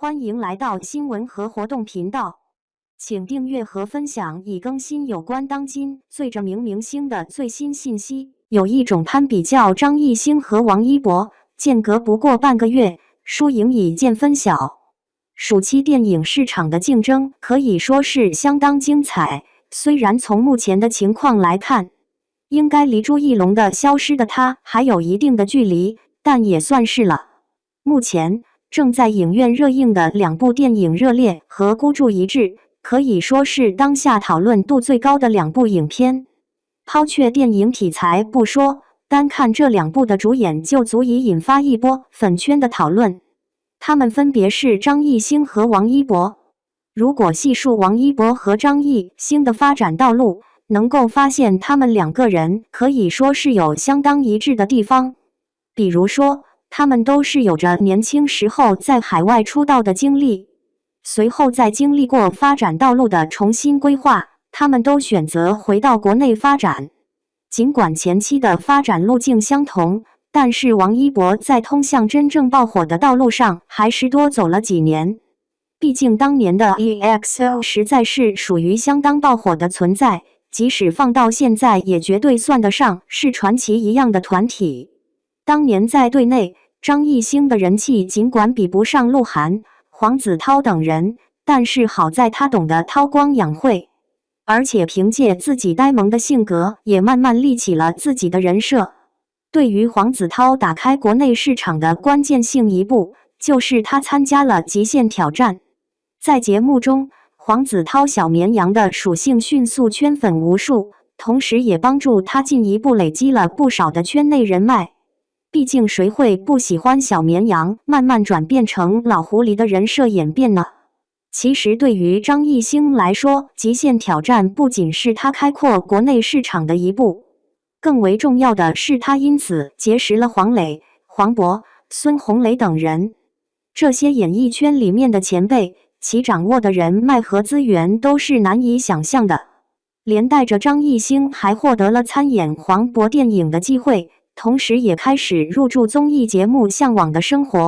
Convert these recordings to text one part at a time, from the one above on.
欢迎来到新闻和活动频道，请订阅和分享已更新有关当今最着名明星的最新信息。有一种攀比较张艺兴和王一博，间隔不过半个月，输赢已见分晓。暑期电影市场的竞争可以说是相当精彩，虽然从目前的情况来看，应该离朱一龙的《消失的她》还有一定的距离，但也算是了。目前正在影院热映的两部电影《热烈》和《孤注一掷》，可以说是当下讨论度最高的两部影片。抛却电影题材不说，单看这两部的主演就足以引发一波粉圈的讨论。他们分别是张艺兴和王一博。如果细数王一博和张艺兴的发展道路，能够发现他们两个人可以说是有相当一致的地方。比如说，他们都是有着年轻时候在海外出道的经历，随后在经历过发展道路的重新规划，他们都选择回到国内发展。尽管前期的发展路径相同，但是王一博在通向真正爆火的道路上还是多走了几年。毕竟当年的 EXO 实在是属于相当爆火的存在，即使放到现在也绝对算得上是传奇一样的团体。当年在队内，张艺兴的人气尽管比不上鹿晗、黄子韬等人，但是好在他懂得韬光养晦，而且凭借自己呆萌的性格，也慢慢立起了自己的人设。对于黄子韬打开国内市场的关键性一步，就是他参加了《极限挑战》。在节目中，黄子韬小绵羊的属性迅速圈粉无数，同时也帮助他进一步累积了不少的圈内人脉。毕竟谁会不喜欢小绵羊慢慢转变成老狐狸的人设演变呢？其实对于张艺兴来说，极限挑战不仅是他开阔国内市场的一步，更为重要的是他因此结识了黄磊、黄渤、孙红雷等人。这些演艺圈里面的前辈，其掌握的人脉和资源都是难以想象的。连带着张艺兴还获得了参演黄渤电影的机会，同时也开始入驻综艺节目《向往的生活》。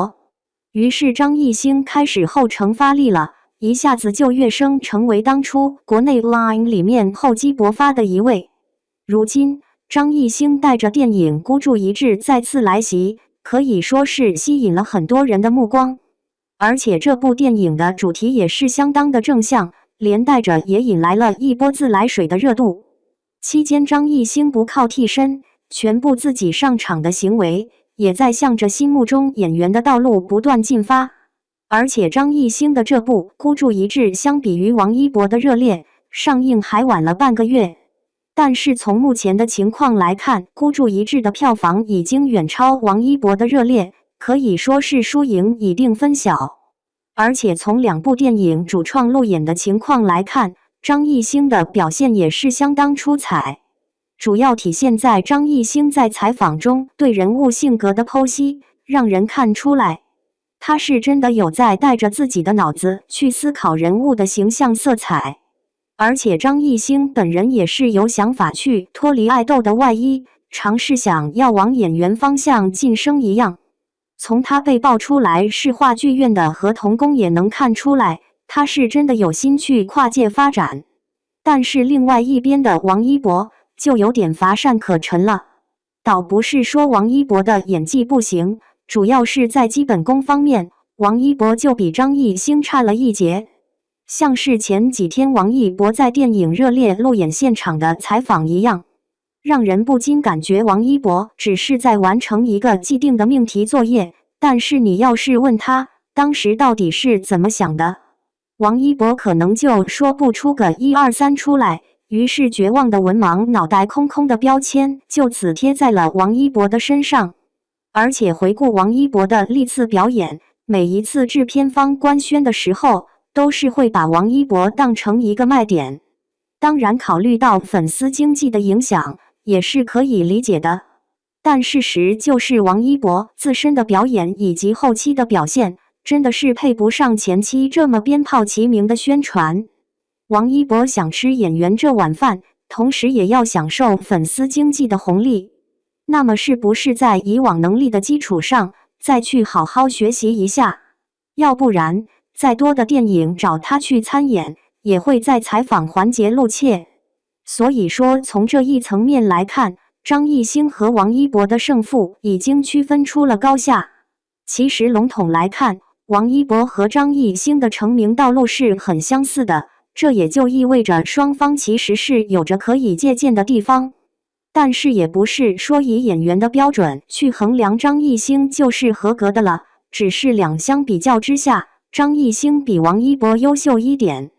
于是张艺兴开始后程发力了，一下子就跃升成为当初国内 Line 里面厚积薄发的一位。如今张艺兴带着电影《孤注一掷》再次来袭，可以说是吸引了很多人的目光。而且这部电影的主题也是相当的正向，连带着也引来了一波自来水的热度。期间张艺兴不靠替身，全部自己上场的行为，也在向着心目中演员的道路不断进发。而且张艺兴的这部《孤注一掷》相比于王一博的《热烈》上映还晚了半个月，但是从目前的情况来看，《孤注一掷》的票房已经远超王一博的《热烈》，可以说是输赢已定分晓。而且从两部电影主创路演的情况来看，张艺兴的表现也是相当出彩。主要体现在张艺兴在采访中对人物性格的剖析，让人看出来，他是真的有在带着自己的脑子去思考人物的形象色彩。而且张艺兴本人也是有想法去脱离爱豆的外衣，尝试想要往演员方向晋升一样。从他被爆出来是话剧院的合同工也能看出来，他是真的有心去跨界发展。但是另外一边的王一博就有点乏善可陈了。倒不是说王一博的演技不行，主要是在基本功方面，王一博就比张艺兴差了一截。像是前几天王一博在电影《热烈》路演现场的采访一样，让人不禁感觉王一博只是在完成一个既定的命题作业，但是你要是问他当时到底是怎么想的，王一博可能就说不出个1、2、3出来。于是绝望的文盲脑袋空空的标签就此贴在了王一博的身上。而且回顾王一博的历次表演，每一次制片方官宣的时候，都是会把王一博当成一个卖点。当然考虑到粉丝经济的影响，也是可以理解的。但事实就是王一博自身的表演以及后期的表现，真的是配不上前期这么鞭炮齐鸣的宣传。王一博想吃演员这碗饭，同时也要享受粉丝经济的红利，那么是不是在以往能力的基础上，再去好好学习一下？要不然再多的电影找他去参演，也会在采访环节露怯。所以说，从这一层面来看，张艺兴和王一博的胜负已经区分出了高下。其实笼统来看，王一博和张艺兴的成名道路是很相似的，这也就意味着双方其实是有着可以借鉴的地方。但是也不是说以演员的标准去衡量张艺兴就是合格的了，只是两相比较之下，张艺兴比王一博优秀一点。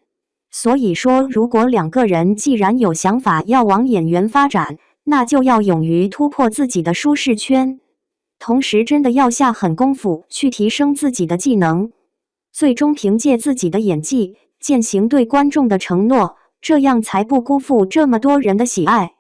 所以说，如果两个人既然有想法要往演员发展，那就要勇于突破自己的舒适圈，同时真的要下狠功夫去提升自己的技能，最终凭借自己的演技践行对观众的承诺，这样才不辜负这么多人的喜爱。